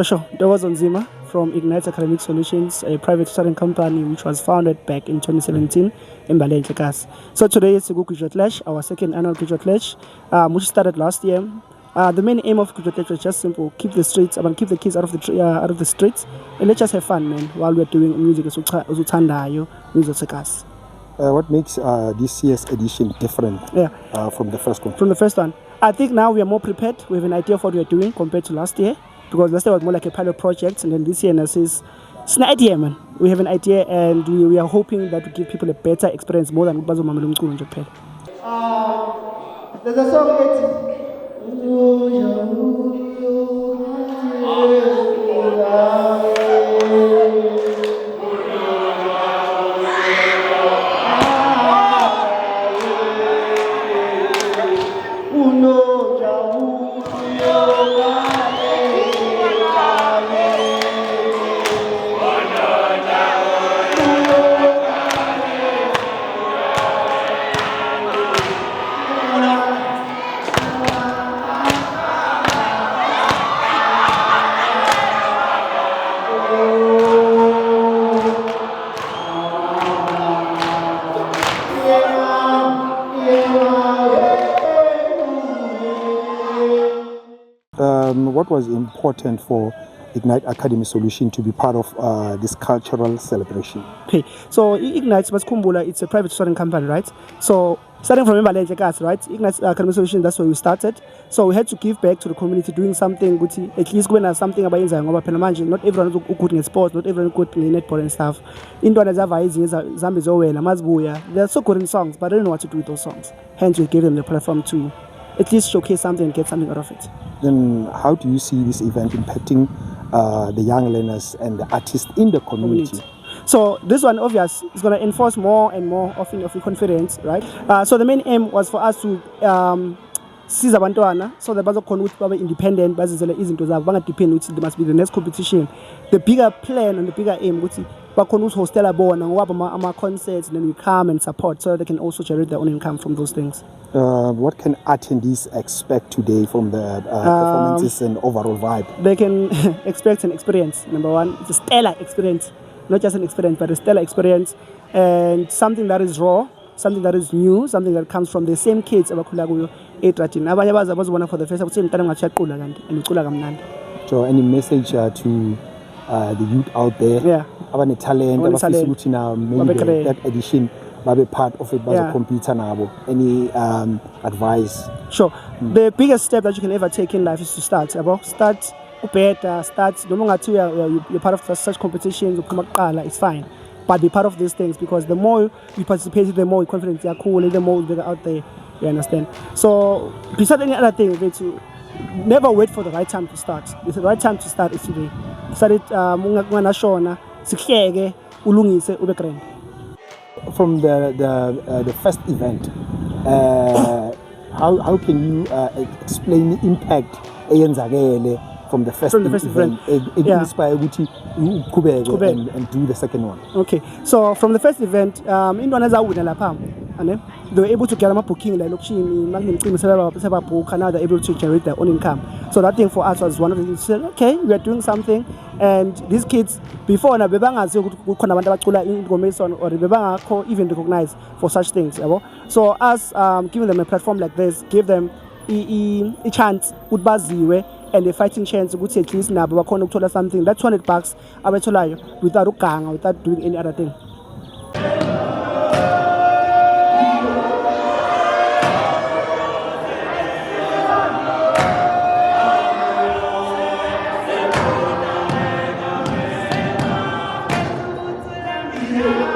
Sure. There was Onzima from Ignite Academic Solutions, a private studying company which was founded back in 2017 in Balenhlekas. So today is the Graduate Lash, our second annual Graduate Lash, which started last year. The main aim of Graduate Lash was just simple: keep the streets, keep the kids out of the streets, and let's just have fun, man, while we're doing music. What makes this year's edition different from the first one? From the first one, I think now we are more prepared. We have an idea of what we are doing compared to last year, because last year was more like a pilot project, and then this year it's an idea, man. We have an idea, and we are hoping that we give people a better experience more than Bazo Mamelu Mkulu in Japan. There's a song What was important for Ignite Academy Solution to be part of this cultural celebration? Okay, so Ignite Kumbula, it's a private studying company, right? So starting from Balenhlekas, right? Ignite Academy Solution, that's where we started. So we had to give back to the community, doing something good, at least when there's something about not everyone is good in sports, not everyone is good in netball and stuff. They're so good in songs, but I don't know what to do with those songs. Hence, we gave them the platform to at least showcase something and get something out of it. Then how do you see this event impacting the young learners and the artists in the community? So this one, obvious, is going to enforce more and more of confidence, right? So the main aim was for us to seize abantwana so that babe independent, bazizele izinto zabo, bangadepend ukuthi there must be the next competition. The bigger plan and the bigger aim ukuthi bakhona hostela bona ngoba ama concerts, and then we come and support so that they can also generate their own income from those things. What can attendees expect today from the performances and overall vibe? They can expect an experience. Number one, it's a stellar experience. Not just an experience, but a stellar experience. And something that is raw, something that is new, something that comes from the same kids abakhula kuyo eTrathini. Abanye bazobona for the first time ukuthi mntana ngiyacula kanti and ucula kamnandi. So any message to the youth out there? Yeah. Abane talent, abafisa ukuthi now maybe that edition babe part of it, compete nabo. Any advice? Sure. The biggest step that you can ever take in life is to start. Start better, start. No longer you're part of such competitions, it's fine. But be part of these things, because the more you participate, the more confident you are, cool, the more you're out there. You understand? So besides any other thing, to never wait for the right time to start. The right time to start is today. Start it shona, sikheke, ulungise, ube grand. From the first event, how can you explain the impact from the first event? It inspired you to and do the second one. Okay, so from the first event, they were able to get a booking like now they're able to generate their own income. So that thing for us was one of the things. Said, okay, we are doing something, and these kids before na or even recognized for such things. So us giving them a platform like this, give them a chance and a fighting chance to at least now something. That's $200 without doing any other thing. Yeah.